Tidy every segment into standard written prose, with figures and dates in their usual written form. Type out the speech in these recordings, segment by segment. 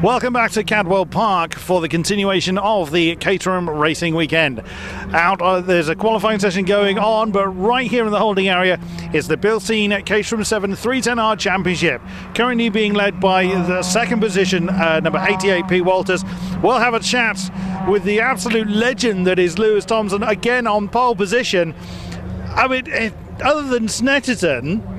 Welcome back to Cadwell Park for the continuation of the Caterham Racing Weekend. There's a qualifying session going on, but right here in the holding area is the built-in Caterham 7 310R Championship, currently being led by the second position, number 88, Pete Walters. We'll have a chat with the absolute legend that is Lewis Thompson, again on pole position. I mean, other than Snetterton,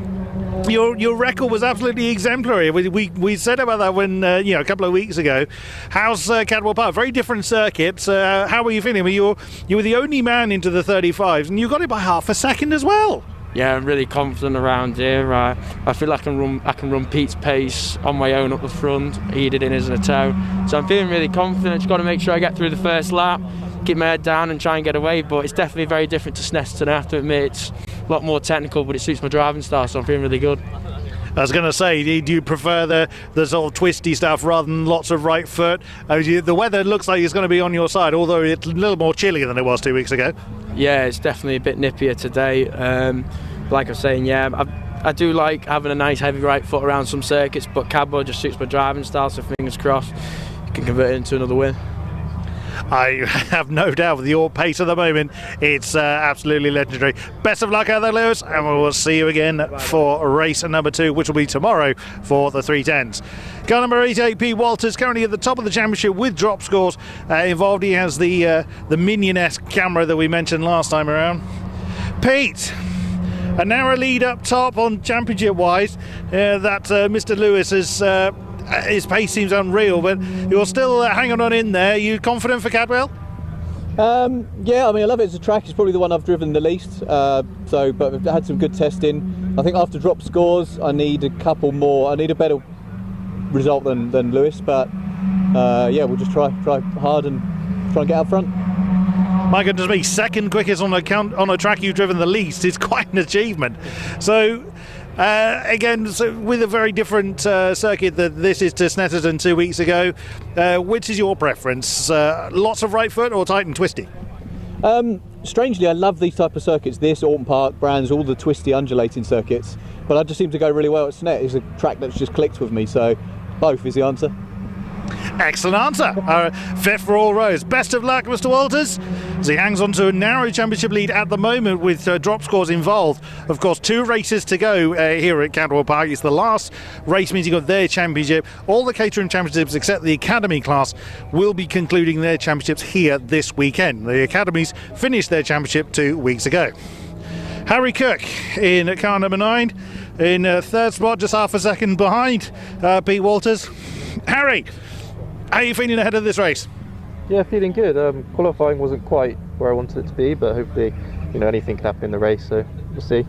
your record was absolutely exemplary. We said about that when a couple of weeks ago. How's Cadwell Park? Very different circuit. How were you feeling? You were the only man into the 35s, and you got it by half a second as well. Yeah, I'm really confident around here. I feel I can run Pete's pace on my own up the front. He did in his toe, so I'm feeling really confident. Just got to make sure I get through the first lap, keep my head down, and try and get away. But it's definitely very different to Snetterton. I have to admit, it's a lot more technical, but it suits my driving style, so I'm feeling really good. I was going to say, do you prefer the sort of twisty stuff rather than lots of right foot? The weather looks like it's going to be on your side, although it's a little more chilly than it was 2 weeks ago. Yeah, it's definitely a bit nippier today. Like I was saying, I do like having a nice heavy right foot around some circuits, but Cadwell just suits my driving style, so fingers crossed you can convert it into another win. I have no doubt with your pace at the moment, it's absolutely legendary. Best of luck out there, Lewis, and we will see you again for race number 2, which will be tomorrow for the 310s. Car number 88, Pete Walters, currently at the top of the championship with drop scores involved. He has the Minion-esque camera that we mentioned last time around. Pete, a narrow lead up top on championship-wise. That Mr. Lewis is... his pace seems unreal, but you're still hanging on in there. Are you confident for Cadwell? Yeah, I mean, I love it as a track. It's probably the one I've driven the least. But I've had some good testing. I think after drop scores, I need a couple more. I need a better result than Lewis. But yeah, we'll just try hard and try and get out front. My goodness me, second quickest on a track you've driven the least is quite an achievement. So. Again, with a very different circuit that this is to Snetterton 2 weeks ago, which is your preference? Lots of right foot or tight and twisty? Strangely, I love these type of circuits. This, Alton Park, Brands, all the twisty, undulating circuits. But I just seem to go really well at Snet. It's a track that's just clicked with me, so both is the answer. Excellent answer. Fit for all rows. Best of luck, Mr. Walters, as he hangs on to a narrow championship lead at the moment with drop scores involved. Of course, 2 races to go here at Cadwell Park. It's the last race meeting of their championship. All the Caterham championships except the Academy class will be concluding their championships here this weekend. The Academies finished their championship 2 weeks ago. Harry Cook in car number 9 in third spot, just half a second behind Pete Walters. Harry, how are you feeling ahead of this race? Yeah, feeling good. Qualifying wasn't quite where I wanted it to be, but hopefully, anything can happen in the race, so we'll see.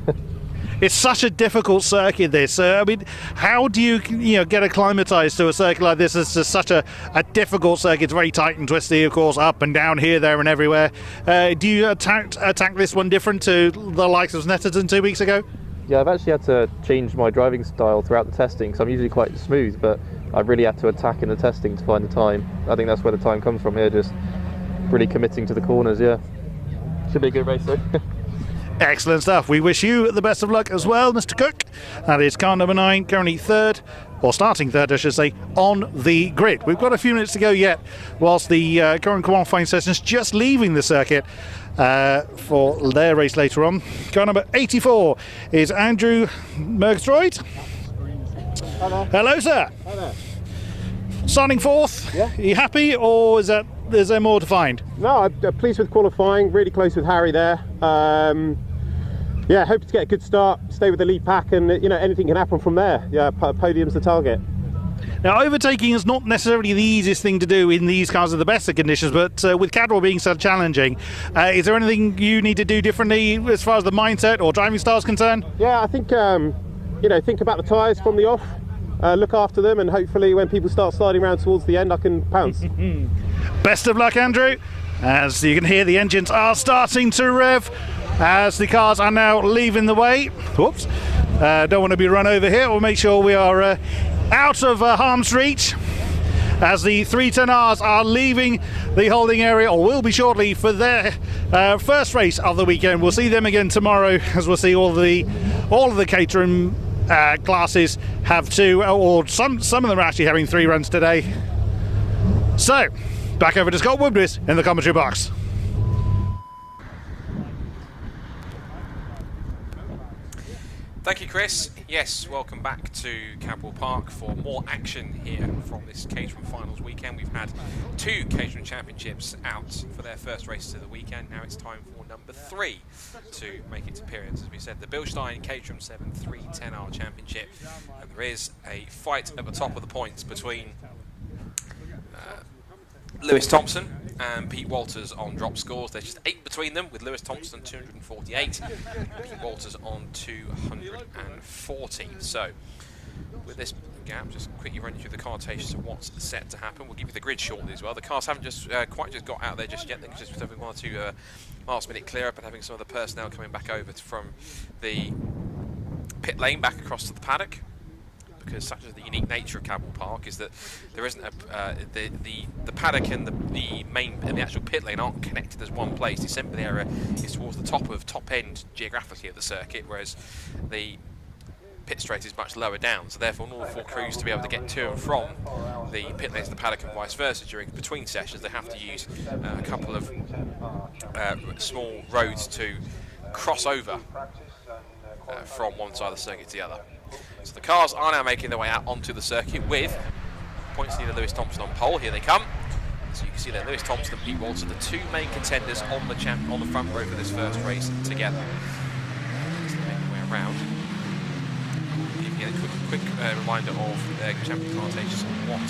It's such a difficult circuit, this. I mean, how do you get acclimatised to a circuit like this? It's just such a difficult circuit. It's very tight and twisty, of course, up and down, here, there and everywhere. Do you attack this one different to the likes of Snetterton 2 weeks ago? Yeah, I've actually had to change my driving style throughout the testing, because I'm usually quite smooth, but I've really had to attack in the testing to find the time. I think that's where the time comes from here, just really committing to the corners, yeah. Should be a good race though. Excellent stuff. We wish you the best of luck as well, Mr. Cook. That is car number 9, currently third, or starting third, I should say, on the grid. We've got a few minutes to go yet, whilst the current qualifying session is just leaving the circuit for their race later on. Car number 84 is Andrew Murgatroyd. Hello, sir. Hi there. Starting fourth. Yeah. Are you happy, or is there more to find? No, I'm pleased with qualifying. Really close with Harry there. Yeah, hope to get a good start. Stay with the lead pack, and anything can happen from there. Yeah, podium's the target. Now, overtaking is not necessarily the easiest thing to do in these kinds of the best of conditions, but with Cadwell being so challenging, is there anything you need to do differently as far as the mindset or driving style is concerned? Yeah, I think think about the tyres from the off. Look after them, and hopefully when people start sliding around towards the end, I can pounce. Best of luck, Andrew. As you can hear, the engines are starting to rev as the cars are now leaving the way. Whoops. Don't want to be run over here. We'll make sure we are out of harm's reach as the 310Rs are leaving the holding area, or will be shortly, for their first race of the weekend. We'll see them again tomorrow, as we'll see all of the Caterham classes have 2, or some of them are actually having 3 runs today. So, back over to Scott Woodward in the commentary box. Thank you, Chris. Yes, welcome back to Cadwell Park for more action here from this Caterham Finals weekend. We've had 2 Caterham Championships out for their first races of the weekend. Now it's time for number 3 to make its appearance. As we said, the Bilstein Caterham 7 310R Championship. And there is a fight at the top of the points between Lewis Thompson and Pete Walters on drop scores. There's just 8 between them, with Lewis Thompson 248, Pete Walters on 240. So, with this gap, just quickly running through the car rotations of what's set to happen. We'll give you the grid shortly as well. The cars haven't just quite just got out there just yet. They're just having 1 or 2 last minute clear up and having some of the personnel coming back over from the pit lane back across to the paddock. Because such as the unique nature of Cadwell Park is that there isn't the paddock and the main and the actual pit lane aren't connected as one place. The assembly area is towards the top end geographically of the circuit, whereas the pit straight is much lower down. So therefore, in order for crews to be able to get to and from the pit lanes to the paddock and vice versa between sessions, they have to use a couple of small roads to cross over from one side of the circuit to the other. So the cars are now making their way out onto the circuit with points leader Lewis Thompson on pole. Here they come. So you can see that Lewis Thompson and Pete Walters are the 2 main contenders on the front row for this first race together. As they make their way around, give you a quick reminder of champion connotations and what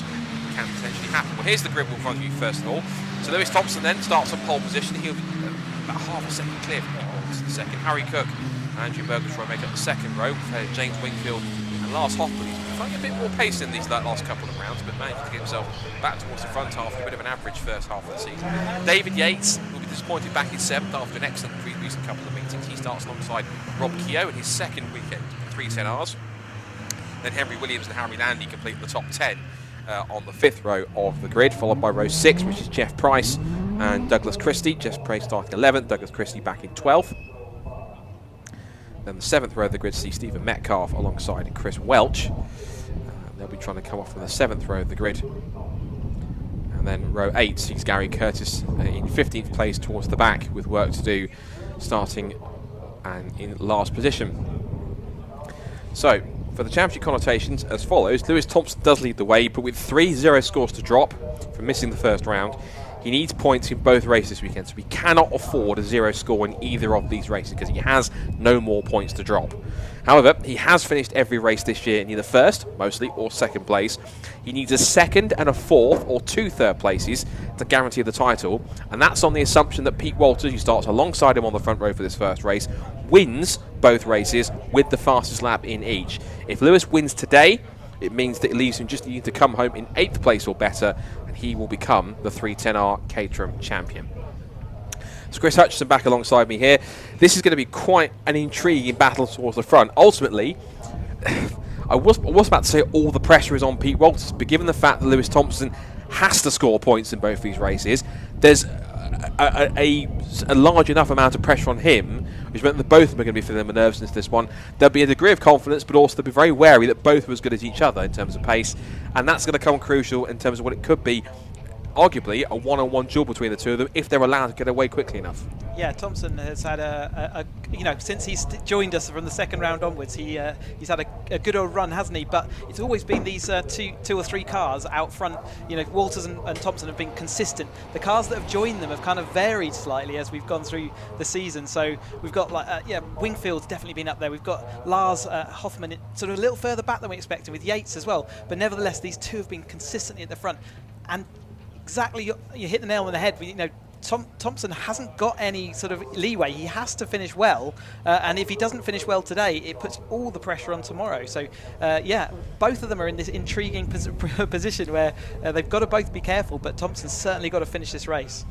can potentially happen. Well, here's the grid in front of you first of all. So Lewis Thompson then starts on pole position. He'll be about half a second clear from Pete Walters in the second. Harry Cook and Andrew Murgatroyd make up the second row. James Wingfield and Lars Hoffman. He's been finding a bit more pace in these last couple of rounds, but managed to get himself back towards the front half, a bit of an average first half of the season. David Yates will be disappointed back in 7th after an excellent recent couple of meetings. He starts alongside Rob Keogh in his second weekend, 310Rs. Then Henry Williams and Harry Landy complete the top 10 on the 5th row of the grid, followed by row 6, which is Jeff Price and Douglas Christie. Jeff Price starting 11th, Douglas Christie back in 12th. Then the 7th row of the grid sees Stephen Metcalf alongside Chris Welch. They'll be trying to come off from the 7th row of the grid. And then row 8 sees Gary Curtis in 15th place towards the back with work to do, starting and in last position. So, for the championship connotations as follows, Lewis Thompson does lead the way, but with 3 0 scores to drop from missing the first round. He needs points in both races this weekend, so he cannot afford a 0 score in either of these races because he has no more points to drop. However, he has finished every race this year in either first, mostly, or second place. He needs a 2nd and a 4th or 2 third places to guarantee the title, and that's on the assumption that Pete Walters, who starts alongside him on the front row for this first race, wins both races with the fastest lap in each. If Lewis wins today, it means that it leaves him just needing to come home in 8th place or better, and he will become the 310R Caterham champion. So Chris Hutchison back alongside me here. This is going to be quite an intriguing battle towards the front. Ultimately, I was about to say all the pressure is on Pete Walters, but given the fact that Lewis Thompson has to score points in both these races, there's a large enough amount of pressure on him, which meant that both of them are going to be feeling the nerves into this one. There'll be a degree of confidence, but also they'll be very wary that both are as good as each other in terms of pace, and that's going to come crucial in terms of what it could be, arguably, a one-on-one duel between the two of them if they're allowed to get away quickly enough. Yeah, Thompson has had since he's joined us from the second round onwards, he's had a good old run, hasn't he? But it's always been these two or three cars out front. Walters and Thompson have been consistent. The cars that have joined them have kind of varied slightly as we've gone through the season. So we've got Wingfield's definitely been up there. We've got Lars Hoffman sort of a little further back than we expected, with Yates as well. But nevertheless, these two have been consistently at the front. And exactly, you hit the nail on the head. Thompson hasn't got any sort of leeway. He has to finish well, and if he doesn't finish well today, it puts all the pressure on tomorrow. So, both of them are in this intriguing position where they've got to both be careful, but Thompson's certainly got to finish this race.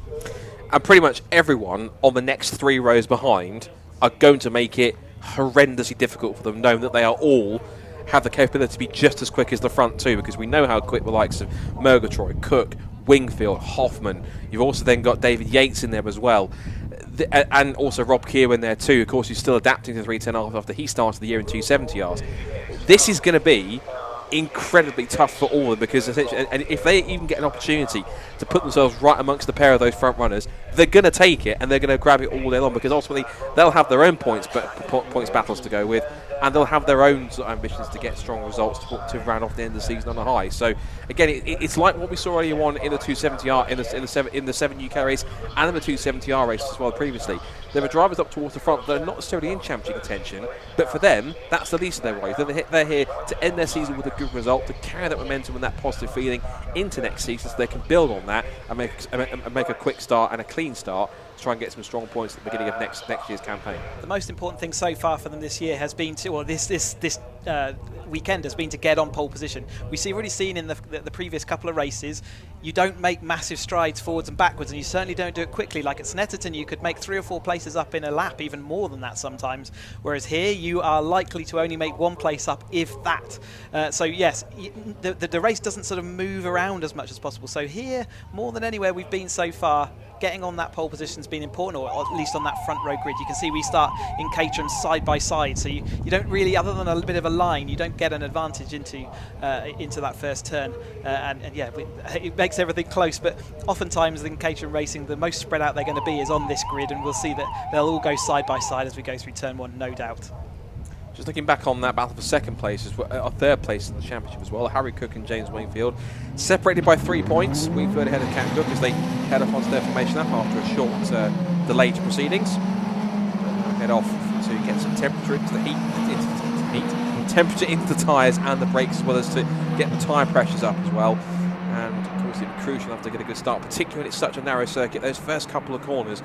And pretty much everyone on the next 3 rows behind are going to make it horrendously difficult for them, knowing that they are all have the capability to be just as quick as the front two, because we know how quick the likes of Murgatroyd, Cook, Wingfield, Hoffman. You've also then got David Yates in there as well, and also Rob Keogh in there too. Of course, he's still adapting to 310R after he started the year in 270Rs. This is going to be incredibly tough for all of them, because essentially, and if they even get an opportunity to put themselves right amongst the pair of those front runners, they're going to take it and they're going to grab it all day long, because ultimately they'll have their own points battles to go with, and they'll have their own sort of ambitions to get strong results to round off the end of the season on a high. So again, it's like what we saw earlier on in the 270R in the 7 UK race and in the 270R race as well previously. There are drivers up towards the front that are not necessarily in championship contention, but for them, that's the least of their worries. They're here to end their season with a good result, to carry that momentum and that positive feeling into next season, so they can build on that and make a quick start and a clean start to try and get some strong points at the beginning of next year's campaign. The most important thing so far for them this year has been to, or this weekend has been to get on pole position. We've already seen in the previous couple of races, you don't make massive strides forwards and backwards, and you certainly don't do it quickly. Like at Snetterton, you could make 3 or 4 places up in a lap, even more than that sometimes. Whereas here, you are likely to only make 1 place up, if that. So yes, the race doesn't sort of move around as much as possible. So here, more than anywhere we've been so far, getting on that pole position has been important, or at least on that front row grid. You can see we start in Caterham side by side, so you don't really, other than a bit of a line, you don't get an advantage into that first turn, and yeah, it makes everything close. But oftentimes in Caterham racing, the most spread out they're going to be is on this grid, and we'll see that they'll all go side by side as we go through turn 1, no doubt. Just looking back on that battle for second place, third place in the championship as well, Harry Cook and James Wingfield separated by 3 points. Wingfield ahead of Cadwell as they head off onto their formation lap after a short delay to proceedings. Head off to get some temperature into the temperature into the tyres and the brakes, as well as to get the tyre pressures up as well. And of course, it's crucial enough to get a good start, particularly when it's such a narrow circuit. Those first couple of corners,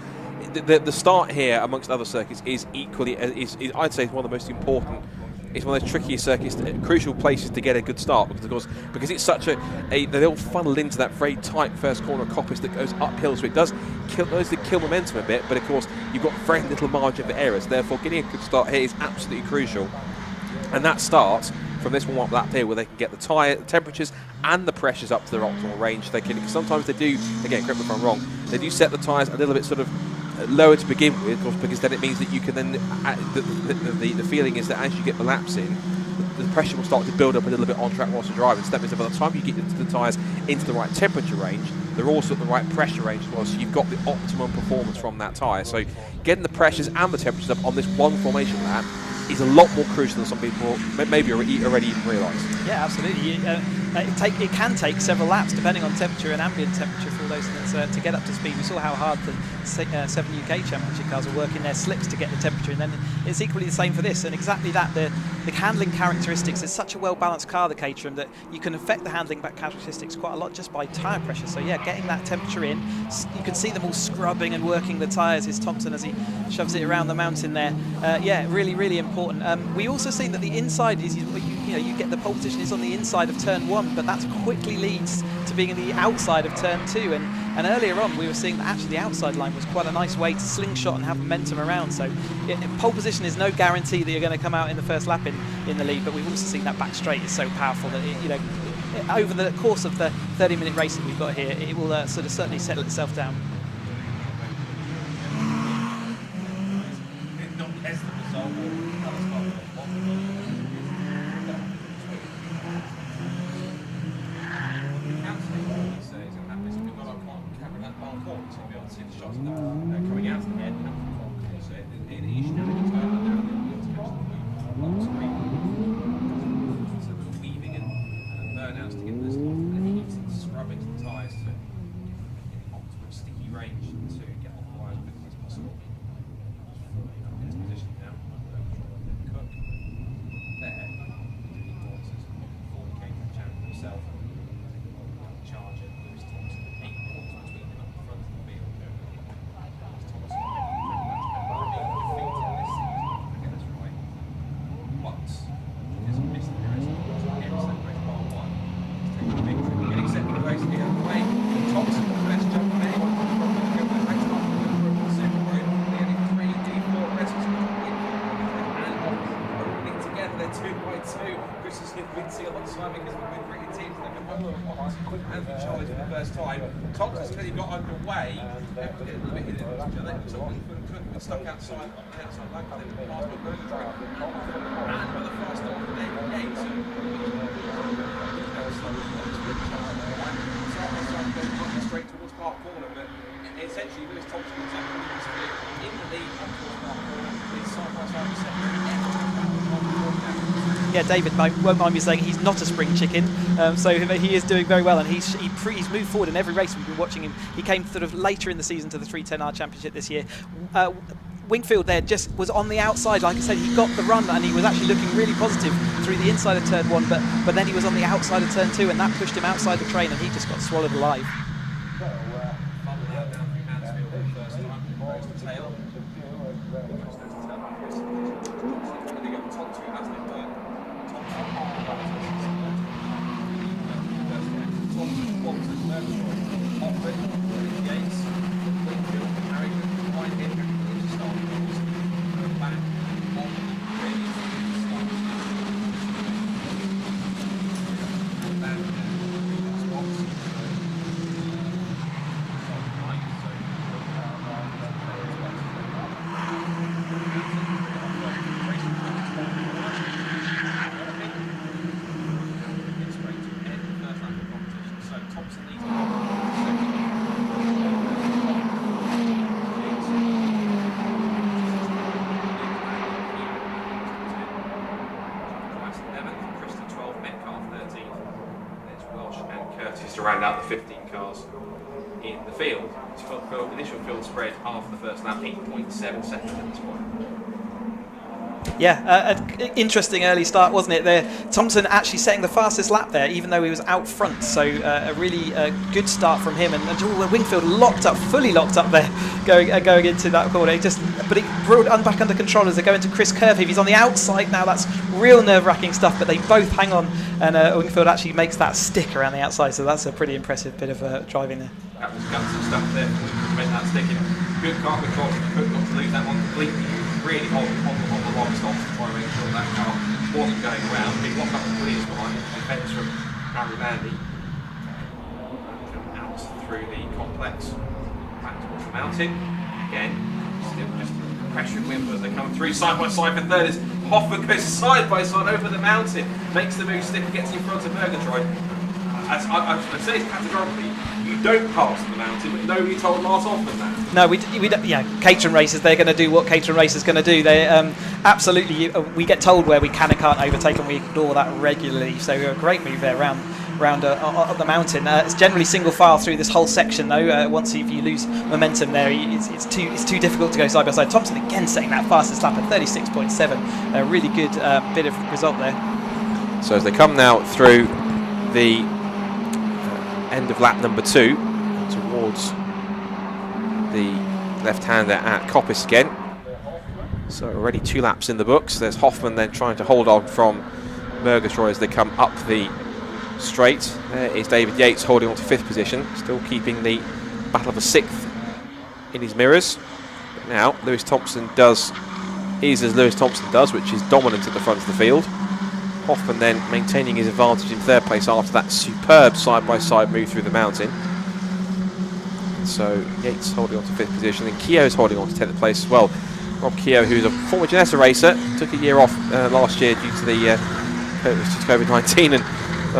the start here, amongst other circuits, is equally, I'd say, one of the most important. It's one of those trickiest circuits, crucial places to get a good start, because of course, because it's such they all funnel into that very tight first corner coppice that goes uphill, so it does kill momentum a bit. But of course, you've got very little margin for errors. Therefore, getting a good start here is absolutely crucial, and that starts from this warm-up lap here, where they can get the tyre temperatures and the pressures up to their optimal range. They can, sometimes they do, again, correct me if I'm wrong, they do set the tyres a little bit sort of lower to begin with, of course, because then it means that you can then, the feeling is that as you get the laps in, the pressure will start to build up a little bit on track whilst you're driving. So that means that by the time you get into the tyres into the right temperature range, they're also at the right pressure range as well, so you've got the optimum performance from that tyre. So getting the pressures and the temperatures up on this one formation lap is a lot more crucial than some people maybe already even realise. Yeah, absolutely. It can take several laps, depending on temperature and ambient temperature, for those things to get up to speed. We saw how hard the 7 UK Championship cars are working their slicks to get the temperature, and then it's equally the same for this. And exactly that, the handling characteristics, is such a well-balanced car, the Caterham, that you can affect the handling characteristics quite a lot just by tyre pressure. So yeah, getting that temperature in, you can see them all scrubbing and working the tyres. Here's Thompson as he shoves it around the mountain there. Yeah, really, really important. We also see that the inside is, you get the pole position is on the inside of turn 1, but that quickly leads to being in the outside of turn 2. And earlier on, we were seeing that actually the outside line was quite a nice way to slingshot and have momentum around. So pole position is no guarantee that you're going to come out in the first lap in the lead, but we've also seen that back straight is so powerful that over the course of the 30-minute racing we've got here, it will sort of certainly settle itself down. Coming out of the head, weaving and burnouts to get this heat and scrubbing to the tyres to get an optimal sticky range to get off the wires as quickly as possible. In this position now, Cook there, doing horses before he came to the champion himself. Charger, Lewis Thompson, 8 points between them at the front of the field. Thompson's clearly got underway. Stuck outside on the outside line, then passed by Burger and for the first time of the day, David won't mind me saying he's not a spring chicken, so he is doing very well, and he's moved forward in every race we've been watching him. He came sort of later in the season to the 310R Championship this year. Wingfield there just was on the outside. Like I said, he got the run and he was actually looking really positive through the inside of turn 1, but then he was on the outside of turn 2, and that pushed him outside the train, and he just got swallowed alive. To round out the 15 cars in the field. Initial field spread after the first lap, 8.7 seconds at this point. Yeah, interesting early start, wasn't it? There, Thompson actually setting the fastest lap there, even though he was out front. So a really good start from him, and Wingfield fully locked up there, going into that corner. But he brought it back under control as they go into Chris Curve. If he's on the outside now, that's real nerve-wracking stuff. But they both hang on, and Wingfield actually makes that stick around the outside. So that's a pretty impressive bit of driving there. That was gutsy stuff there. Prevent that sticking. Good car control. Cook not to lose that one completely. Really on the long stops to try and make sure that car wasn't going around. Big lock up the clears behind it. Defence from Harry Landy. Out through the complex. Back towards the mountain. Again, still just pressuring Wimble as they come through. Side by side for third as Hoffman goes side by side over the mountain. Makes the move stick and gets in front of Murgatroyd. As I say categorically, you don't pass the mountain, but nobody told Lars Hoffman that. No, we don't. Yeah, Caterham races, they're going to do what Caterham races going to do. They absolutely, we get told where we can and can't overtake, and we ignore that regularly. So a great move there round up the mountain. It's generally single file through this whole section, though. Once if you lose momentum there, it's too difficult to go side by side. Thompson again setting that fastest lap at 36.7. A really good bit of result there. So as they come now through the end of lap number 2 towards the left-hander at Coppice again. So already 2 laps in the books. There's Hoffman then trying to hold on from Murgatroyd as they come up the straight. There is David Yates holding on to 5th position, still keeping the battle of a 6th in his mirrors. But now Lewis Thompson is as Lewis Thompson does, which is dominant at the front of the field. Hoffman then maintaining his advantage in 3rd place after that superb side-by-side move through the mountain. So Yates holding on to 5th position, and Keogh's holding on to 10th place as well. Rob Keogh, who's a former Janessa racer, took a year off last year due to the COVID-19, and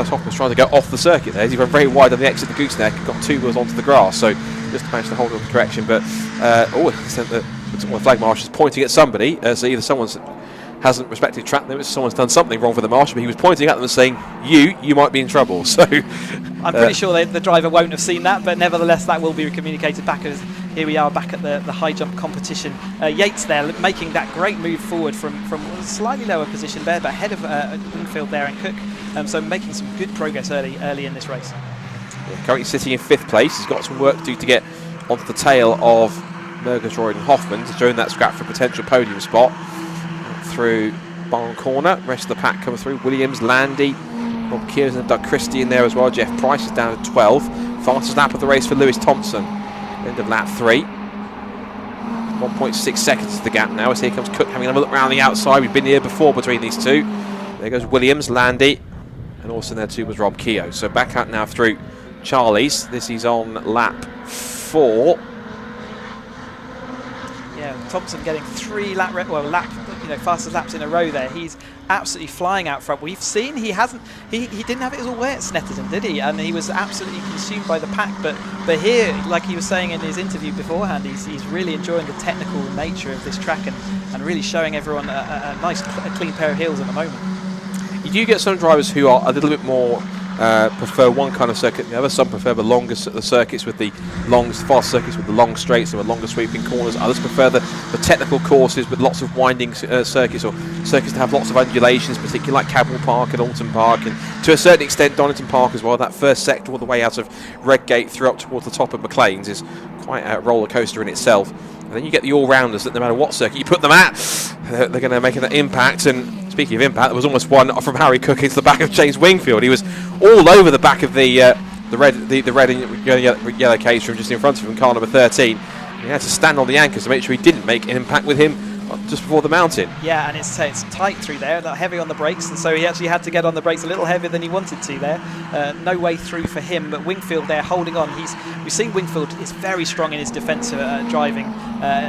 Hoffman's trying to go off the circuit there. He went very wide on the exit of the gooseneck, got 2 wheels onto the grass, so just managed to hold on the correction. But the flag marshal's pointing at somebody, so either someone's hasn't respected track limits, someone's done something wrong for the marshal, but he was pointing at them and saying, you might be in trouble. So I'm pretty sure the driver won't have seen that, but nevertheless that will be communicated back, as here we are back at the high jump competition. Yates there making that great move forward from a slightly lower position there, but ahead of Wingfield there and Cook, so making some good progress early in this race. Yeah, currently sitting in 5th place. He's got some work to do to get onto the tail of Murgatroyd and Hoffman to join that scrap for a potential podium spot. Through Barn Corner, rest of the pack come through. Williams, Landy, Rob Kears and Doug Christie in there as well. Jeff Price is down at 12. Fastest lap of the race for Lewis Thompson. End of lap 3. 1.6 seconds is the gap now as here comes Cook having a look around the outside. We've been here before between these two. There goes Williams, Landy, and also in there too was Rob Keogh. So back out now through Charlie's. This is on lap 4. Yeah, Thompson getting 3 fastest laps in a row there. He's absolutely flying out front. We've seen he didn't have it his all way at Snetterton, did he? And he was absolutely consumed by the pack. But here, like he was saying in his interview beforehand, he's really enjoying the technical nature of this track and really showing everyone a nice, clean pair of heels at the moment. do get some drivers who are a little bit more prefer one kind of circuit than the other. Some prefer the longer circuits with the fast circuits with the long straights and with longer sweeping corners. Others prefer the technical courses with lots of winding circuits, or circuits that have lots of undulations, particularly like Cadwell Park and Alton Park, and to a certain extent Donington Park as well. That first sector all the way out of Redgate through up towards the top of McLean's is quite a roller coaster in itself. And then you get the all-rounders that no matter what circuit you put them at, they're going to make an impact. And speaking of impact, there was almost one from Harry Cook into the back of James Wingfield. He was all over the back of the red and yellow Caterham just in front of him, car number 13. He had to stand on the anchors to make sure he didn't make an impact with him just before the mountain. Yeah, and it's tight through there, heavy on the brakes, and so he actually had to get on the brakes a little heavier than he wanted to there. No way through for him, but Wingfield there holding on. We've seen Wingfield is very strong in his defensive driving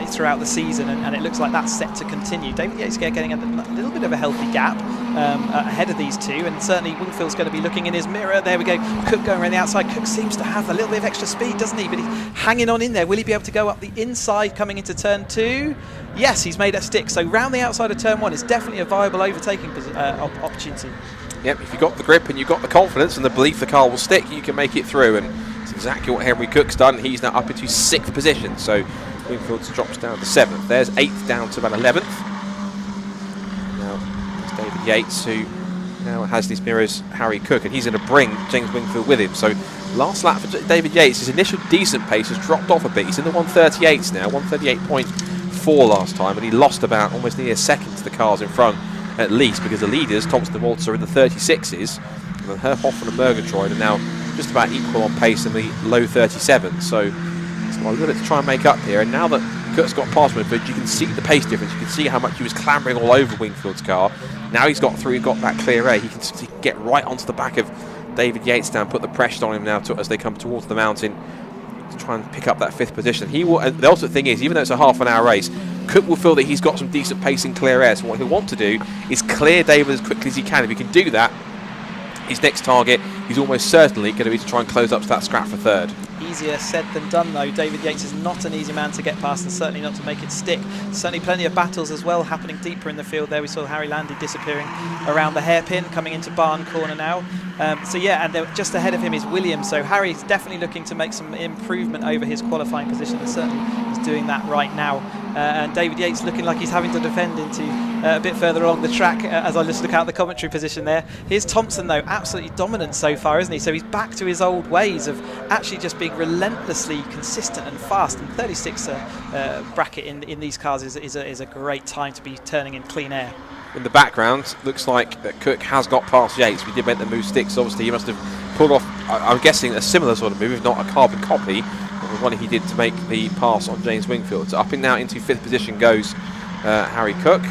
throughout the season, and it looks like that's set to continue. David Yates getting a little bit of a healthy gap ahead of these two, and certainly Wingfield's going to be looking in his mirror. There we go, Cook going around the outside. Cook seems to have a little bit of extra speed, doesn't he? But he's hanging on in there. Will he be able to go up the inside coming into turn 2? Yes, he's made that stick. So round the outside of turn 1 is definitely a viable overtaking opportunity. Yep, if you've got the grip and you've got the confidence and the belief the car will stick, you can make it through. And it's exactly what Henry Cook's done. He's now up into 6th position. So Wingfield drops down to 7th. There's 8th down to about 11th. Now it's David Yates, who now has these mirrors Harry Cook, and he's going to bring James Wingfield with him. So last lap for David Yates, his initial decent pace has dropped off a bit. He's in the 138s now, 138.4 last time, and he lost about almost nearly a second to the cars in front, at least, because the leaders, Thompson and Walters, are in the 36s, and then Hoffman and Murgatroyd are now just about equal on pace in the low 37s. So it's got a little bit to try and make up here. And now that Cook's got past Wingfield, you can see the pace difference. You can see how much he was clambering all over Wingfield's car. Now he's got through, got that clear air. He can get right onto the back of David Yates now and put the pressure on him now as they come towards the mountain to try and pick up that 5th position. He will. The ultimate thing is, even though it's a half an hour race, Cook will feel that he's got some decent pace in clear air. So what he'll want to do is clear David as quickly as he can. If he can do that, his next target, he's almost certainly going to be to try and close up to that scrap for 3rd. Easier said than done, though. David Yates is not an easy man to get past, and certainly not to make it stick. Certainly plenty of battles as well happening deeper in the field there. We saw Harry Landy disappearing around the hairpin, coming into Barn Corner now. So yeah, and just ahead of him is Williams. So Harry's definitely looking to make some improvement over his qualifying position, and certainly is doing that right now. And David Yates looking like he's having to defend into a bit further along the track as I just look out the commentary position there. Here's Thompson, though, absolutely dominant so far, isn't he? So he's back to his old ways of actually just being relentlessly consistent and fast. And 36 bracket in these cars is a great time to be turning in clean air. In the background, looks like that Cook has got past Yates. We did make the move sticks. Obviously, he must have pulled off, I'm guessing, a similar sort of move, if not a carbon copy of the one he did to make the pass on James Wingfield. So up and now into 5th position goes Harry Cook.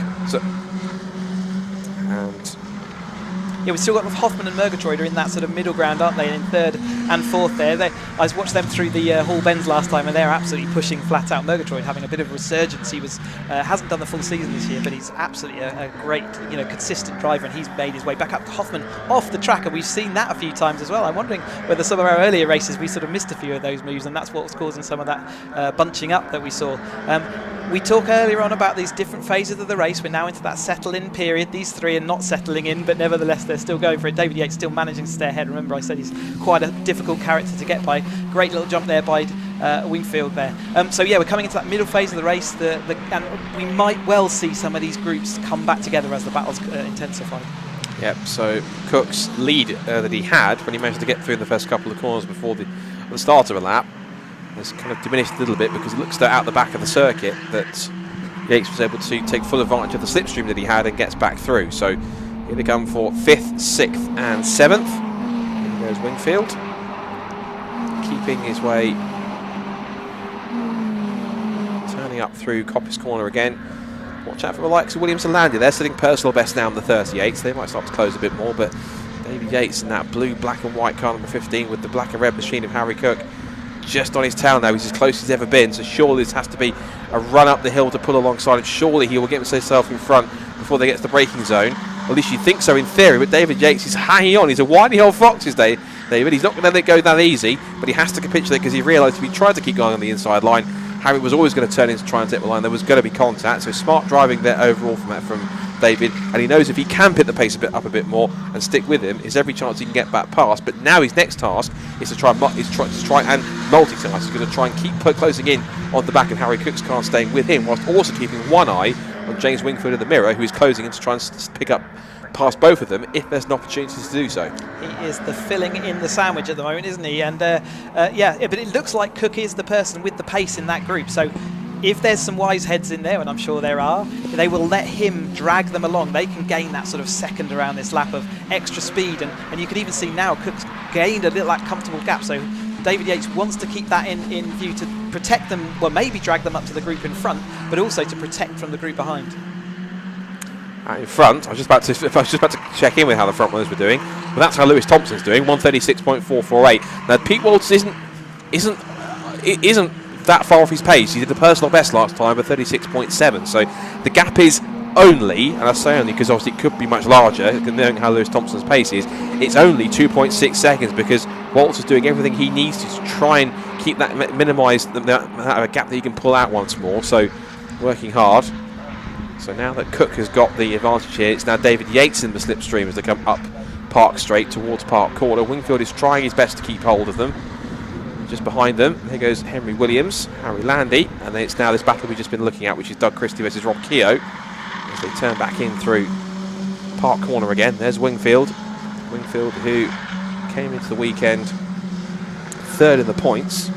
Yeah, we've still got Hoffman and Murgatroyd are in that sort of middle ground, aren't they? In 3rd and 4th there. I watched them through the Hall Bends last time, and they're absolutely pushing flat out. Murgatroyd having a bit of a resurgence. He hasn't done the full season this year, but he's absolutely a great, consistent driver, and he's made his way back up to Hoffman off the track, and we've seen that a few times as well. I'm wondering whether some of our earlier races we sort of missed a few of those moves, and that's what was causing some of that bunching up that we saw. We talked earlier on about these different phases of the race. We're now into that settle-in period. These three are not settling in, but nevertheless they're still going for it. David Yates still managing to stay ahead. Remember, I said he's quite a difficult character to get by. Great little jump there by Wingfield there. So yeah, we're coming into that middle phase of the race, and we might well see some of these groups come back together as the battles intensify. Yep, so Cook's lead that he had when he managed to get through the first couple of corners before the start of a lap has kind of diminished a little bit, because it looks that out the back of the circuit that Yates was able to take full advantage of the slipstream that he had and gets back through. So here they come for 5th, 6th and 7th. Here goes Wingfield, keeping his way, turning up through Coppice Corner again. Watch out for the likes of Williams and Landy. They're sitting personal best now in the 38s. They might start to close a bit more, but David Yates in that blue, black and white car number 15 with the black and red machine of Harry Cook just on his tail now. He's as close as he's ever been, so surely this has to be a run up the hill to pull alongside him. Surely he will get himself in front before they get to the braking zone. Or at least you think so in theory, but David Yates is hanging on. He's a whiny old fox this day, David. He's not going to let it go that easy, but he has to capitulate because he realised if he tried to keep going on the inside line, Harry was always going to turn in to try and take the line. There was going to be contact, so smart driving there overall from David, and he knows if he can pick the pace up a bit more and stick with him, there's every chance he can get back past. But now his next task is to try and multitask. He's going to try and keep closing in on the back of Harry Cook's car, staying with him, whilst also keeping one eye on James Wingfield in the mirror, who is closing in to try and pick up past both of them if there's an opportunity to do so. He is the filling in the sandwich at the moment, isn't he? And but it looks like Cook is the person with the pace in that group. So if there's some wise heads in there, and I'm sure there are, they will let him drag them along. They can gain that sort of second around this lap of extra speed, and you can even see now Cook's gained a little that comfortable gap. So David Yates wants to keep that in view to protect them, well, maybe drag them up to the group in front, but also to protect from the group behind. In front, I was just about to check in with how the front runners were doing, but that's how Lewis Thompson's doing, 136.448. Now Pete Walters isn't that far off his pace. He did the personal best last time of 36.7, so the gap is only, and I say only because obviously it could be much larger, knowing how Lewis Thompson's pace is, it's only 2.6 seconds because Walters is doing everything he needs to try and keep that, minimise the gap that he can pull out once more, so working hard. So now that Cook has got the advantage here, it's now David Yates in the slipstream as they come up Park Straight towards Park Corner. Wingfield is trying his best to keep hold of them. Just behind them, here goes Henry Williams, Harry Landy, and then it's now this battle we've just been looking at, which is Doug Christie versus Rob Keogh, as they turn back in through Park Corner again. There's Wingfield, who came into the weekend third in the points,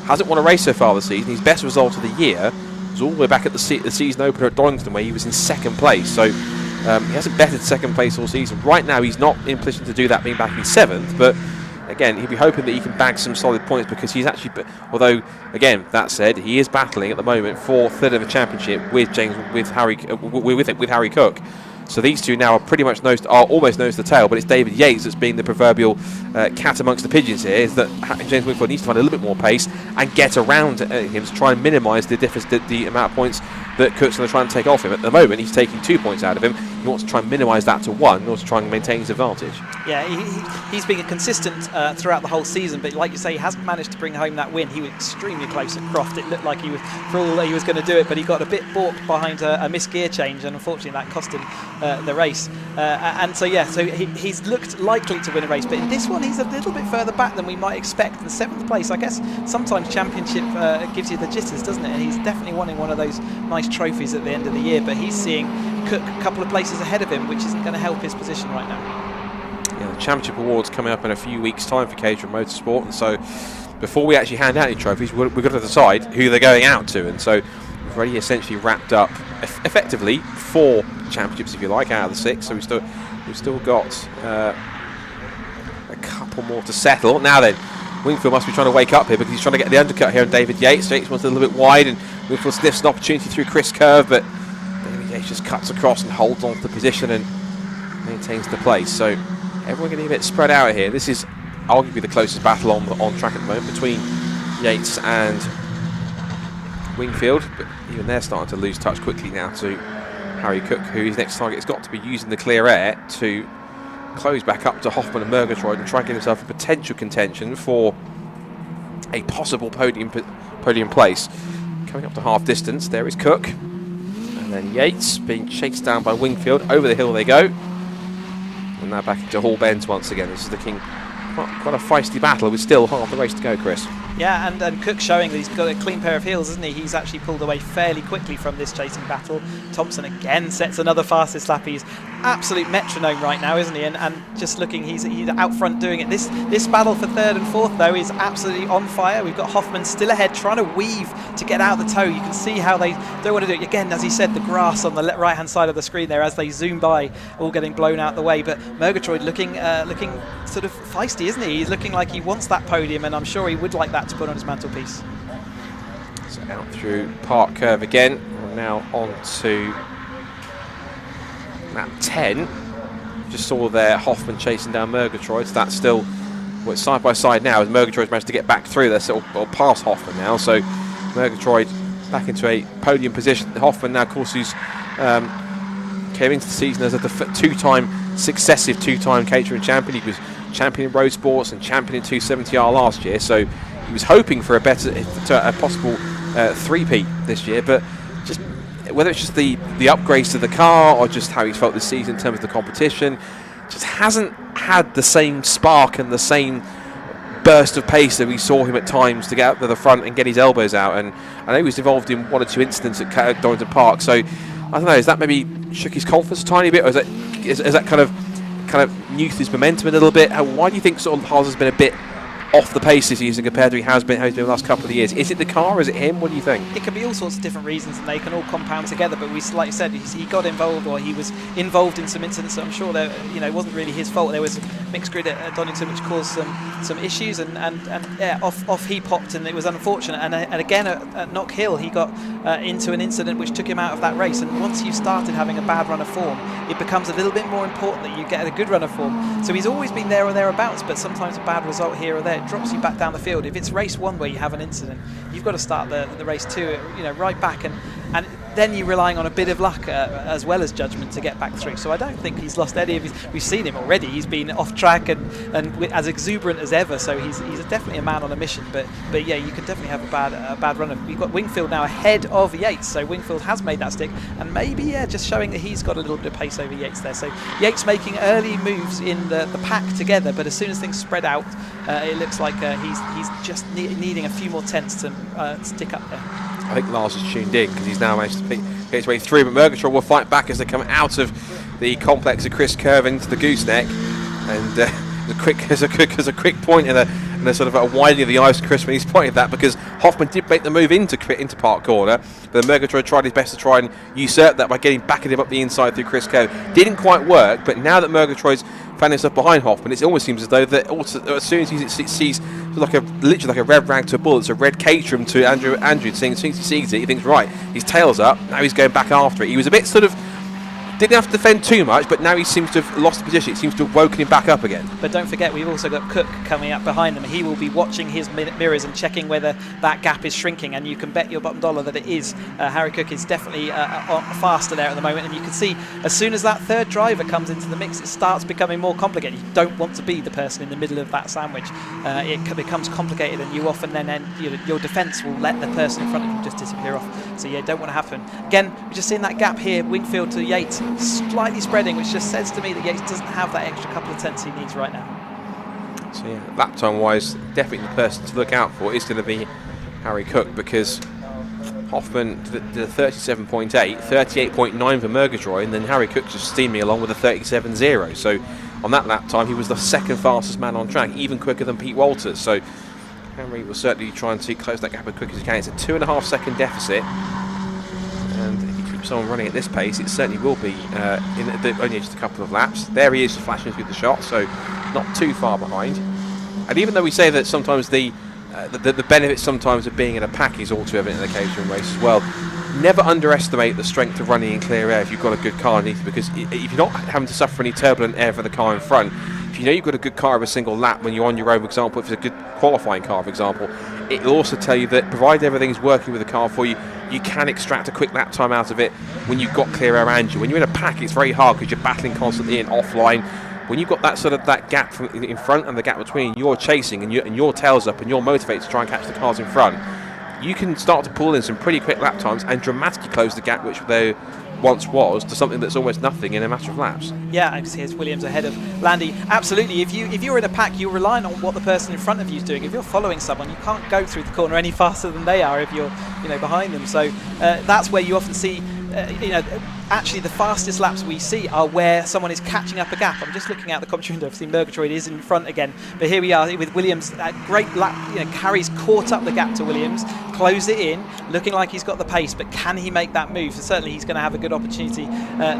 hasn't won a race so far this season. His best result of the year was all the way back at the season opener at Donington, where he was in second place. So he hasn't bettered second place all season. Right now he's not in position to do that, being back in seventh, but again, he'll be hoping that he can bag some solid points, because he's actually, although again that said, he is battling at the moment for third in the championship with Harry Cook. So these two now are pretty much almost nose to tail, but it's David Yates that's being the proverbial cat amongst the pigeons here. Is that James Wingfield needs to find a little bit more pace and get around him to try and minimise the difference, the amount of points that Cook's going to try and take off him. At the moment, he's taking 2 points out of him. He wants to try and minimise that to 1 in order to try and maintain his advantage. Yeah, he's been consistent throughout the whole season, but like you say, he hasn't managed to bring home that win. He was extremely close at Croft. It looked like he was going to do it, but he got a bit balked behind a missed gear change, and unfortunately that cost him the race. So he's looked likely to win a race, but in this one he's a little bit further back than we might expect. In 7th place, I guess sometimes championship gives you the jitters, doesn't it? And he's definitely wanting one of those nice trophies at the end of the year, but he's seeing Cook a couple of places ahead of him, which isn't going to help his position right now. Yeah, the championship awards coming up in a few weeks' time for Caterham Motorsport, and so before we actually hand out any trophies, we've got to decide who they're going out to, and so we've already essentially wrapped up effectively 4 championships, if you like, out of the 6. So we've still got a couple more to settle. Now then, Wingfield must be trying to wake up here, because he's trying to get the undercut here on David Yates. Yates wants a little bit wide, and Wingfield sniffs an opportunity through Chris Curve, but David Yates just cuts across and holds on to the position and maintains the place. So everyone getting a bit spread out here. This is arguably the closest battle on track at the moment between Yates and Wingfield, but even they're starting to lose touch quickly now to Harry Cook, who his next target has got to be using the clear air to close back up to Hoffman and Murgatroyd and try and get himself a potential contention for a possible podium place. Coming up to half distance, there is Cook, and then Yates being chased down by Wingfield. Over the hill they go, and now back into Hall Bends once again. This is looking quite a feisty battle with still half the race to go, Chris. Yeah, and Cook showing that he's got a clean pair of heels, isn't he? He's actually pulled away fairly quickly from this chasing battle. Thompson again sets another fastest lap. He's absolute metronome right now, isn't he? And just looking, he's out front doing it. This battle for 3rd and 4th, though, is absolutely on fire. We've got Hoffman still ahead, trying to weave to get out the toe. You can see how they don't want to do it. Again, as he said, the grass on the right-hand side of the screen there as they zoom by, all getting blown out the way. But Murgatroyd looking sort of feisty, isn't he? He's looking like he wants that podium, and I'm sure he would like that to put on his mantelpiece. So out through Park Curve again. We're now on to lap 10. Just saw there Hoffman chasing down Murgatroyd. So that's still it's side by side now, as Murgatroyd's managed to get back through there, or past Hoffman now. So Murgatroyd back into a podium position. Hoffman now, of course, who's came into the season as a successive two-time Caterham champion. He was champion in road sports and champion in 270R last year, so he was hoping for a possible 3-peat this year, but just whether it's just the upgrades to the car or just how he's felt this season in terms of the competition, just hasn't had the same spark and the same burst of pace that we saw him at times to get up to the front and get his elbows out. And I know he was involved in 1 or 2 incidents at Donington Park, so I don't know, has that maybe shook his confidence a tiny bit, or is that kind of nuked his momentum a little bit? Why do you think sort of Haas has been a bit off the pace this season compared to how he's been the last couple of years? Is it the car? Is it him? What do you think? It can be all sorts of different reasons, and they can all compound together. But like you said, he got involved, or he was involved in some incidents. So I'm sure that it wasn't really his fault. There was a mixed grid at Donington which caused some issues, and yeah, off he popped, and it was unfortunate. And again at Knock Hill, he got into an incident which took him out of that race. And once you've started having a bad run of form, it becomes a little bit more important that you get a good run of form. So he's always been there or thereabouts, but sometimes a bad result here or there drops you back down the field. If it's race 1 where you have an incident, you've got to start the race 2, right back, and then you're relying on a bit of luck as well as judgment to get back through. So I don't think he's lost any of his. We've seen him already. He's been off track and as exuberant as ever. So he's definitely a man on a mission. But yeah, you can definitely have a bad run. We've got Wingfield now ahead of Yates. So Wingfield has made that stick, and maybe just showing that he's got a little bit of pace over Yates there. So Yates making early moves in the pack together, but as soon as things spread out, it looks like he's just needing a few more tenths to stick up there. I think Lars has tuned in because he's now managed to get his way through, but Murgatroyd will fight back as they come out of the complex of Chris Curve into the gooseneck, and there's a quick point and a sort of a widening of the ice. Chris, when he's pointed that, because Hoffman did make the move into Park Corner, but Murgatroyd tried his best to try and usurp that by getting back at him up the inside through Chris Curve. Didn't quite work, but now that Murgatroyd's found himself behind Hoffman, it almost seems as though that also, as soon as he sees literally like a red rag to a bull, it's a red Caterham to Andrew. As soon as he sees it, he thinks, right, his tail's up, now he's going back after it. He was a bit sort of, didn't have to defend too much, but now he seems to have lost the position. It seems to have woken him back up again. But don't forget, we've also got Cook coming up behind them. He will be watching his mirrors and checking whether that gap is shrinking, and you can bet your bottom dollar that it is. Harry Cook is definitely faster there at the moment, and you can see as soon as that third driver comes into the mix, it starts becoming more complicated. You don't want to be the person in the middle of that sandwich. It becomes complicated, and you often then your defence will let the person in front of you just disappear off. So yeah, don't want to happen. Again, we're just seeing that gap here, Wingfield to Yates, slightly spreading, which just says to me that Yates doesn't have that extra couple of tenths he needs right now. So yeah, lap time wise, definitely the person to look out for is going to be Harry Cook, because Hoffman did a 37.8, 38.9 for Murgatroyd, and then Harry Cook just steaming along with a 37.0. So on that lap time, he was the second fastest man on track, even quicker than Pete Walters. So Henry will certainly try and close that gap as quick as he can. It's a 2.5 second deficit, and if he keeps on running at this pace, it certainly will be in only just a couple of laps. There he is, flashing through the shot, so not too far behind. And even though we say that sometimes the benefits sometimes of being in a pack is all too evident in the Caterham race as well, never underestimate the strength of running in clear air if you've got a good car underneath, because if you're not having to suffer any turbulent air for the car in front, if you know you've got a good car of a single lap when you're on your own, for example, if it's a good qualifying car, for example, it will also tell you that provided everything's working with the car for you, you can extract a quick lap time out of it when you've got clear air around you. When you're in a pack, it's very hard because you're battling constantly in offline. When you've got that sort of that gap from in front and the gap between, you're chasing and your tail's up and you're motivated to try and catch the cars in front, you can start to pull in some pretty quick lap times and dramatically close the gap which there once was to something that's almost nothing in a matter of laps. Yeah, and here's Williams ahead of Landy. Absolutely, if you're in a pack, you're relying on what the person in front of you is doing. If you're following someone, you can't go through the corner any faster than they are if you're behind them. So that's where you often see actually the fastest laps we see are where someone is catching up a gap. I'm just looking out the commentary window. I've seen Murgatroyd is in front again, but here we are with Williams. Great lap, Carrie's caught up the gap to Williams, closed it in, looking like he's got the pace, but can he make that move? So certainly he's going to have a good opportunity.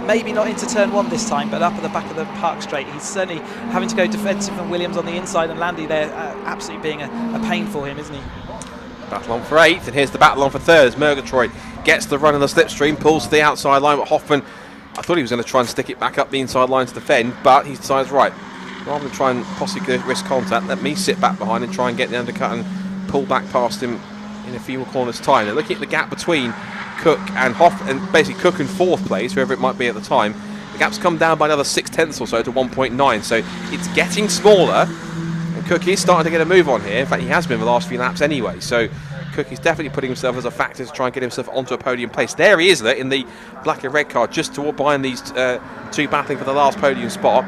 Maybe not into turn one this time, but up at the back of the park straight. He's certainly having to go defensive from Williams on the inside, and Landy there absolutely being a pain for him, isn't he? Battle on for 8th, and here's the battle on for 3rd as Murgatroyd gets the run in the slipstream, pulls to the outside line, but Hoffman, I thought he was going to try and stick it back up the inside line to defend, but he decides, right, rather than try and possibly risk contact, let me sit back behind and try and get the undercut and pull back past him in a few more corners' time. They're looking at the gap between Cook and Hoffman, and basically Cook in 4th place, whoever it might be at the time. The gap's come down by another 6 tenths or so to 1.9, so it's getting smaller. Cook is starting to get a move on here. In fact, he has been the last few laps anyway. So Cook is definitely putting himself as a factor to try and get himself onto a podium place. There he is, in the black and red car, just toward behind these two battling for the last podium spot.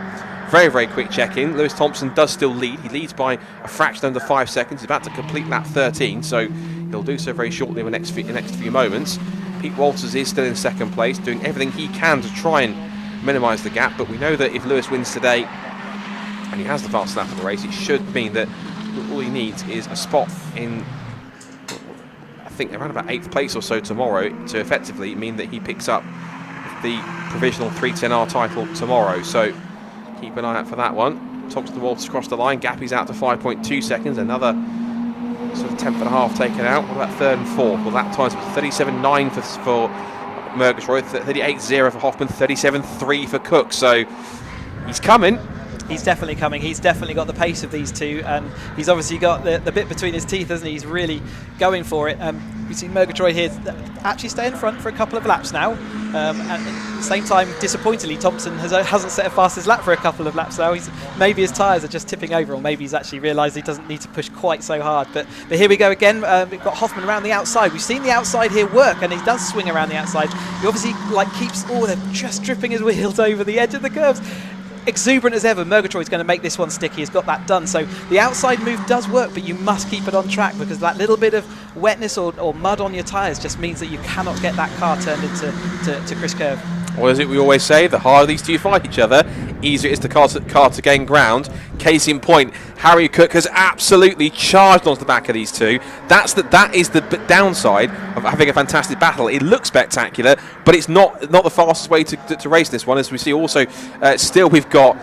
Very, very quick check-in. Lewis Thompson does still lead. He leads by a fraction under 5 seconds. He's about to complete lap 13, so he'll do so very shortly in the next few moments. Pete Walters is still in second place, doing everything he can to try and minimise the gap, but we know that if Lewis wins today, and he has the fastest lap of the race, it should mean that all he needs is a spot in, I think, around about 8th place or so tomorrow to effectively mean that he picks up the provisional 310R title tomorrow. So keep an eye out for that one. Thompson and Walters across the line. Gappy's out to 5.2 seconds. Another sort of 10th and a half taken out. What about third and fourth? Well, that time's 37.9 for Murgatroyd, 38.0 for Hoffman, 37.3 for Cook. So he's coming. He's definitely coming. He's definitely got the pace of these two, and he's obviously got the bit between his teeth, hasn't he? He's really going for it. We've seen Murgatroyd here actually stay in front for a couple of laps now, and at the same time, disappointingly, Thompson hasn't set a fastest lap for a couple of laps now. Maybe his tyres are just tipping over, or maybe he's actually realised he doesn't need to push quite so hard. But here we go again. We've got Hoffman around the outside. We've seen the outside here work, and he does swing around the outside. He obviously keeps. Oh, they're just dripping his wheels over the edge of the curves. Exuberant as ever, Murgatroyd's going to make this one sticky. He's got that done. So the outside move does work, but you must keep it on track, because that little bit of wetness or mud on your tyres just means that you cannot get that car turned into Chris Curve. What is it we always say? The harder these two fight each other, easier it is the car to gain ground. Case in point, Harry Cook has absolutely charged onto the back of these two. That is the downside of having a fantastic battle. It looks spectacular, but it's not the fastest way to race this one. As we see also, still we've got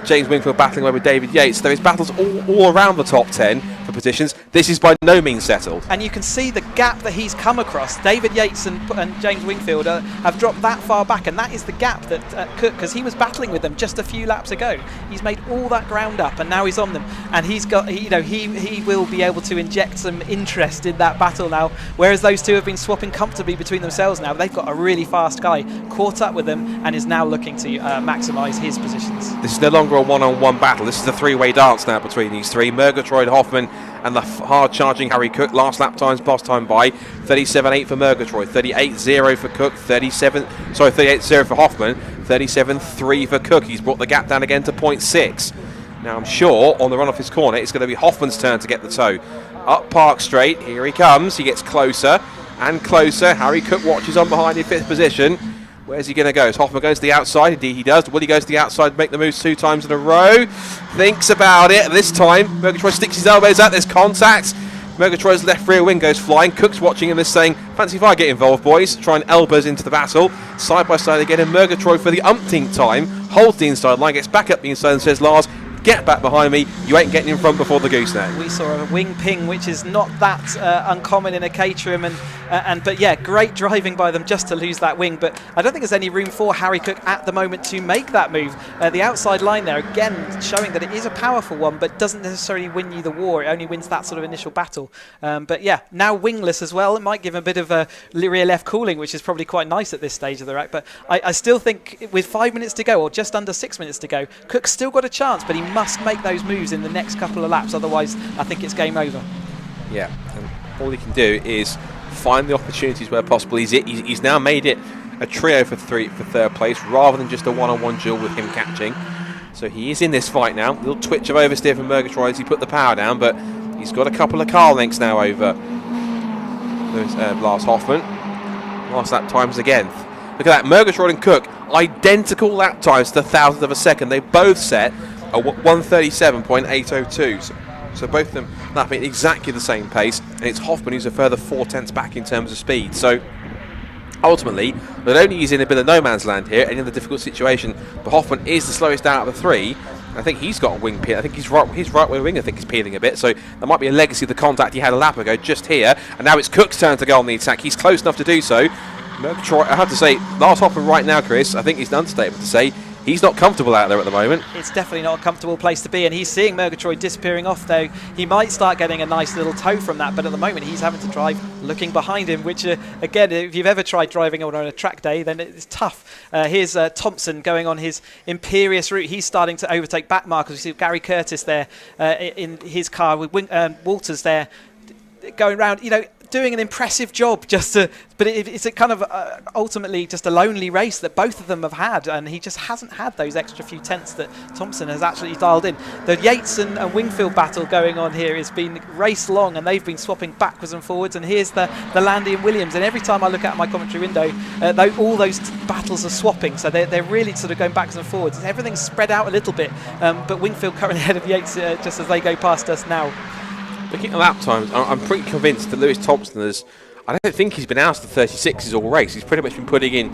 James Wingfield battling away with David Yates. There is battles all around the top 10 for positions. This is by no means settled. And you can see the gap that he's come across. David Yates and James Wingfield have dropped that far back, and that is the gap that Cook, because he was battling with them just a few laps ago. He's made all that ground up, and now he's on them, and he will be able to inject some interest in that battle now, whereas those two have been swapping comfortably between themselves now. They've got a really fast guy caught up with them and is now looking to maximise his positions. This is no longer a one-on-one battle. This is a three-way dance now between these three. Murgatroyd, Hoffman and the hard-charging Harry Cook. Last lap times passed time by 37.8 for Murgatroyd, 38.0 for Cook, 38.0 for Hoffman, 37.3 for Cook. He's brought the gap down again to 0.6. Now I'm sure on the run off his corner it's going to be Hoffman's turn to get the toe. Up Park Straight, here he comes. He gets closer and closer. Harry Cook watches on behind in 5th position. Where's he going to go? Is Hoffman goes to the outside? Indeed he does. Will he go to the outside, make the moves 2 times in a row? Thinks about it. This time Murgatroyd sticks his elbows out. There's contact. Murgatroyd's left rear wing goes flying. Cook's watching him and saying, fancy if I get involved, boys. Trying elbows into the battle. Side by side again, and Murgatroyd for the umpteenth time holds the inside line, gets back up the inside and says, Lars, get back behind me. You ain't getting in front before the gooseneck. We saw a wing ping, which is not that uncommon in a Caterham, but yeah, great driving by them just to lose that wing. But I don't think there's any room for Harry Cook at the moment to make that move. The outside line there, again, showing that it is a powerful one, but doesn't necessarily win you the war. It only wins that sort of initial battle. But yeah, now wingless as well. It might give him a bit of a rear left cooling, which is probably quite nice at this stage of the race. But I still think with 5 minutes to go, or just under 6 minutes to go, Cook's still got a chance, but he must make those moves in the next couple of laps, otherwise I think it's game over. Yeah, and all he can do is find the opportunities where possible. He's now made it a trio for third place rather than just a one-on-one duel with him catching. So he is in this fight now. A little twitch of oversteer from Murgatroyd as he put the power down, but he's got a couple of car lengths now over Lars Hoffman. Last lap times again. Look at that, Murgatroyd and Cook, identical lap times to the thousandth of a second. They both set a 137.802. So both of them lapping at exactly the same pace, and it's Hoffman who's a further 4/10 back in terms of speed. So ultimately, not only is he in a bit of no man's land here and in a difficult situation, but Hoffman is the slowest out of the three. I think he's got a wing peel. I think his right rear wing, I think, is peeling a bit. So there might be a legacy of the contact he had a lap ago just here. And now it's Cook's turn to go on the attack. He's close enough to do so. Murgatroyd, I have to say, Lars Hoffman right now, Chris, I think it's an understatement to say he's not comfortable out there at the moment. It's definitely not a comfortable place to be, and he's seeing Murgatroyd disappearing off, though. He might start getting a nice little tow from that, but at the moment he's having to drive looking behind him, which, again, if you've ever tried driving on a track day, then it's tough. Here's Thompson going on his imperious route. He's starting to overtake back markers. We see Gary Curtis there in his car with Walters there going round. You know, doing an impressive job but it's a kind of ultimately just a lonely race that both of them have had, and he just hasn't had those extra few tenths that Thompson has actually dialed in. The Yates and Wingfield battle going on here has been race long, and they've been swapping backwards and forwards, and here's the Landy and Williams, and every time I look out my commentary window, all those battles are swapping, so they're really sort of going backwards and forwards. Everything's spread out a little bit, but Wingfield currently ahead of Yates just as they go past us now. Looking at lap times, I'm pretty convinced that Lewis Thompson has, I don't think he's been out of the 36s all race. He's pretty much been putting in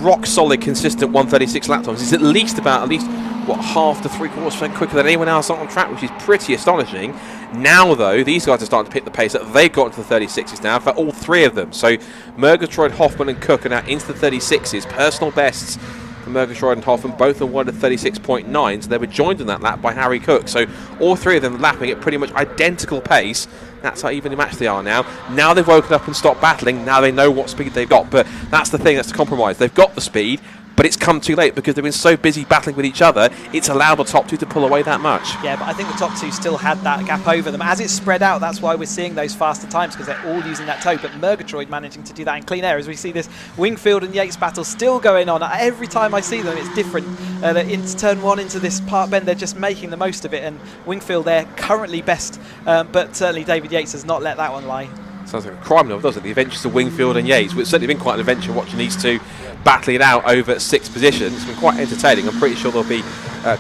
rock solid, consistent 1:36 lap times. He's at least half to 3/4% quicker than anyone else on track, which is pretty astonishing. Now, though, these guys are starting to pick the pace up. They've got into the 36s now for all three of them. So Murgatroyd, Hoffman and Cook are now into the 36s. Personal bests for Murgatroyd and Hoffman, both on 1 to 36.9. So they were joined in that lap by Harry Cook. So all three of them lapping at pretty much identical pace. That's how evenly matched they are now. Now they've woken up and stopped battling. Now they know what speed they've got. But that's the thing, that's the compromise. They've got the speed, but it's come too late because they've been so busy battling with each other. It's allowed the top two to pull away that much. Yeah, but I think the top two still had that gap over them. As it's spread out, that's why we're seeing those faster times, because they're all using that toe. But Murgatroyd managing to do that in clean air, as we see this Wingfield and Yates battle still going on. Every time I see them, it's different. Into turn one, into this part bend, they're just making the most of it. And Wingfield, they're currently best, but certainly David Yates has not let that one lie. Sounds like a crime novel, doesn't it? The adventures of Wingfield and Yates. It's certainly been quite an adventure watching these two battling it out over 6 positions. It's been quite entertaining. I'm pretty sure there'll be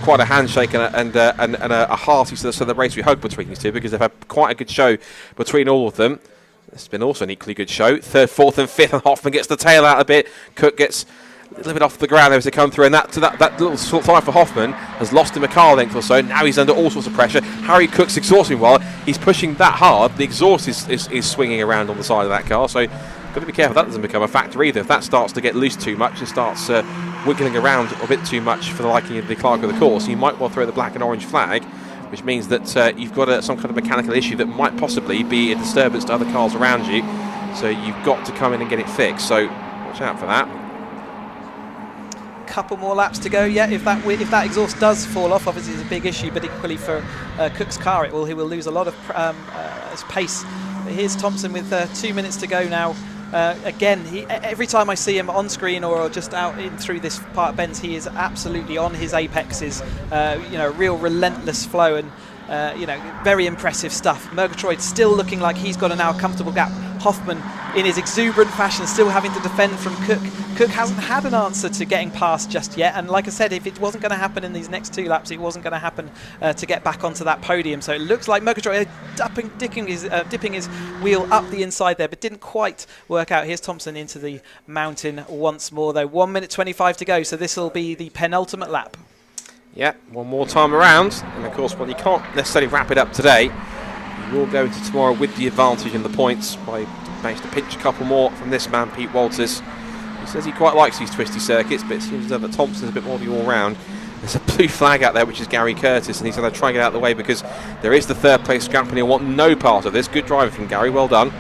quite a handshake and a hearty sort of race we hug between these two, because they've had quite a good show between all of them. It's been also an equally good show. 3rd, 4th and 5th, and Hoffman gets the tail out a bit. Cook gets a little bit off the ground as they come through, and that little time for Hoffman has lost him a car length or so. Now he's under all sorts of pressure. Harry Cook's exhausting while he's pushing that hard. The exhaust is swinging around on the side of that car, so got to be careful that doesn't become a factor either. If that starts to get loose too much and starts wiggling around a bit too much for the liking of the clerk of the course, you might well throw the black and orange flag, which means that you've got some kind of mechanical issue that might possibly be a disturbance to other cars around you, so you've got to come in and get it fixed, so watch out for that. Couple more laps to go. Yeah, if that exhaust does fall off, obviously it's a big issue, but equally for Cook's car, he will lose a lot of pace. But here's Thompson with 2 minutes to go now. Again, every time I see him on screen or just out in through this part of bends, he is absolutely on his apexes. Real relentless flow, and very impressive stuff. Murgatroyd still looking like he's got a now comfortable gap. Hoffman, in his exuberant fashion, still having to defend from Cook. Cook hasn't had an answer to getting past just yet, and like I said, if it wasn't going to happen in these next 2 laps, it wasn't going to happen to get back onto that podium. So it looks like Murgatroyd dipping his wheel up the inside there, but didn't quite work out. Here's Thompson into the mountain once more, though. 1 minute 25 to go, so this will be the penultimate lap. Yeah, one more time around, and of course, well, you can't necessarily wrap it up today. You will go into tomorrow with the advantage in the points by managing to pinch a couple more from this man, Pete Walters. He says he quite likes these twisty circuits, but it seems that Thompson's a bit more of the all-round. There's a blue flag out there, which is Gary Curtis, and he's going to try and get out of the way because there is the 3rd place scrap, and he'll want no part of this. Good driving from Gary, well done.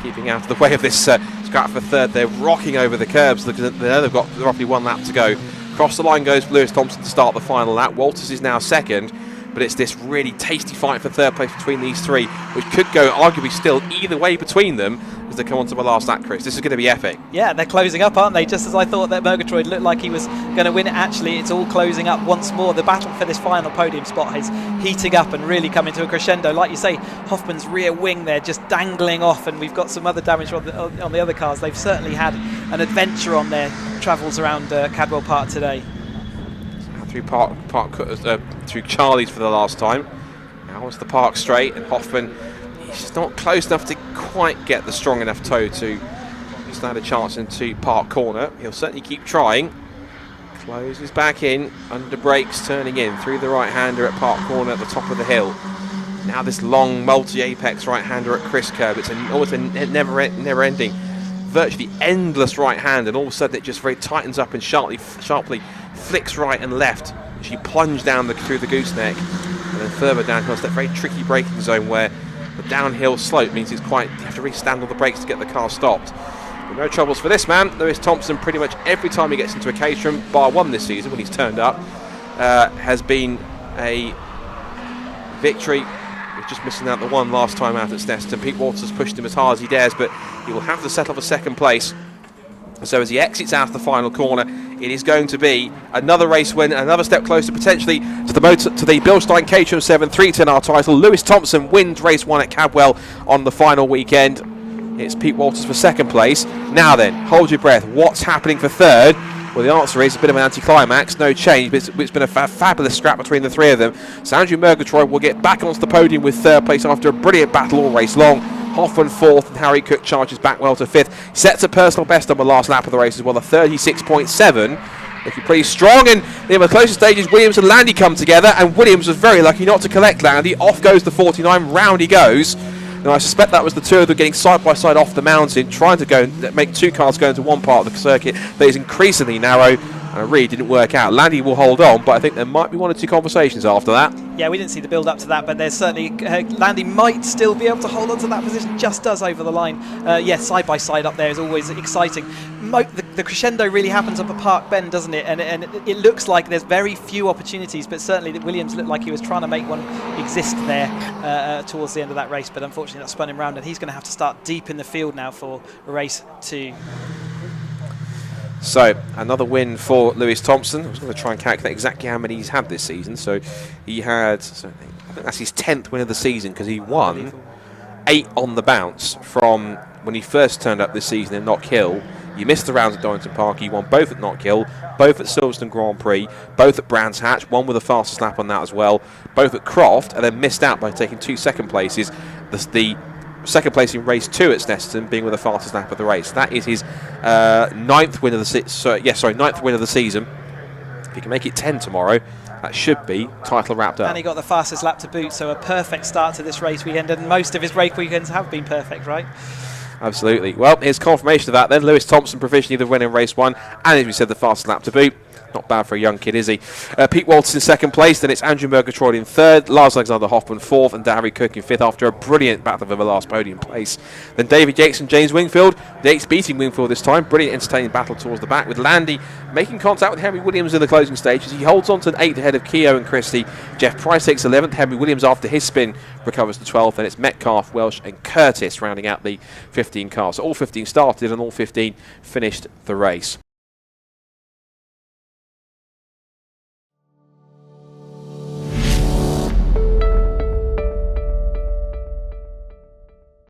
Keeping out of the way of this scrap for 3rd. They're rocking over the curbs because they know they've got roughly 1 lap to go. Across the line goes Lewis Thompson to start the final lap. Walters is now 2nd, but it's this really tasty fight for 3rd place between these 3, which could go arguably still either way between them as they come on to the last lap, Chris. This is going to be epic. Yeah, they're closing up, aren't they? Just as I thought that Murgatroyd looked like he was going to win it, actually, it's all closing up once more. The battle for this final podium spot is heating up and really coming to a crescendo. Like you say, Hoffman's rear wing there just dangling off, and we've got some other damage on the other cars. They've certainly had an adventure on their travels around Cadwell Park today. Through Charlie's for the last time. Now it's the park straight, and Hoffman, he's just not close enough to quite get the strong enough toe to stand a chance into Park Corner. He'll certainly keep trying. Closes back in, under brakes, turning in through the right-hander at Park Corner at the top of the hill. Now this long multi-apex right-hander at Chris Curb. It's almost a never-ending, virtually endless right-hand, and all of a sudden it just very tightens up and sharply flicks right and left. She plunged down through the gooseneck, and then further downhill. It's that very tricky braking zone where the downhill slope means you have to really stand on the brakes to get the car stopped. But no troubles for this man. Lewis Thompson, pretty much every time he gets into a Caterham, bar 1 this season when he's turned up, has been a victory was just missing out the one last time out at Snetterton. Pete Walters pushed him as hard as he dares, but he will have to settle for second place. So as he exits out of the final corner, it is going to be another race win, another step closer potentially to the Bilstein Caterham 7 310R title. Lewis Thompson wins race 1 at Cadwell on the final weekend. It's Pete Walters for second place. Now then, hold your breath. What's happening for third? Well, the answer is a bit of an anticlimax, no change, but it's been a fabulous scrap between the three of them. So Andrew Murgatroyd will get back onto the podium with third place after a brilliant battle all race long. Hoffman fourth, and Harry Cook charges back well to fifth. Sets a personal best on the last lap of the race as well, a 36.7. Looking pretty strong, and in the closest stages, Williams and Landy come together, and Williams was very lucky not to collect Landy. Off goes the 49, round he goes. Now, I suspect that was the two of them getting side by side off the mountain, trying to go and make two cars go into one part of the circuit that is increasingly narrow, and it really didn't work out. Landy will hold on, but I think there might be one or two conversations after that. Yeah, we didn't see the build up to that, but there's certainly Landy might still be able to hold on to that position, just does over the line. Yeah, side by side up there is always exciting. The crescendo really happens up a park bend, doesn't it? And it looks like there's very few opportunities, but certainly that Williams looked like he was trying to make one exist there towards the end of that race, but unfortunately that spun him round, and he's going to have to start deep in the field now for race 2. So, another win for Lewis Thompson. I was going to try and calculate exactly how many he's had this season. So, he had, I think that's his 10th win of the season, because he won 8 on the bounce from when he first turned up this season in Knock Hill. He missed the rounds at Donington Park. He won both at Knock Hill, both at Silverstone Grand Prix, both at Brands Hatch, one with a fastest lap on that as well, both at Croft, and then missed out by taking 2 second places. The second place in race 2 at Snetterton being with the fastest lap of the race. That is his ninth win of the season. If he can make it 10 tomorrow, that should be title wrapped up. And he got the fastest lap to boot, so a perfect start to this race weekend, and most of his race weekends have been perfect, right? Absolutely. Well, here's confirmation of that then. Lewis Thompson provisionally the win in race 1, and as we said, the fastest lap to boot. Not bad for a young kid, is he? Pete Walters in second place, then it's Andrew Murgatroyd in third, Lars Alexander Hoffman fourth, and Harry Cook in fifth after a brilliant battle for the last podium place. Then David Yates and James Wingfield. Yates beating Wingfield this time. Brilliant, entertaining battle towards the back, with Landy making contact with Henry Williams in the closing stages. He holds on to an 8th ahead of Keogh and Christie. Jeff Price takes 11th. Henry Williams, after his spin, recovers to 12th. And it's Metcalf, Welsh, and Curtis rounding out the 15 cars. So all 15 started and all 15 finished the race.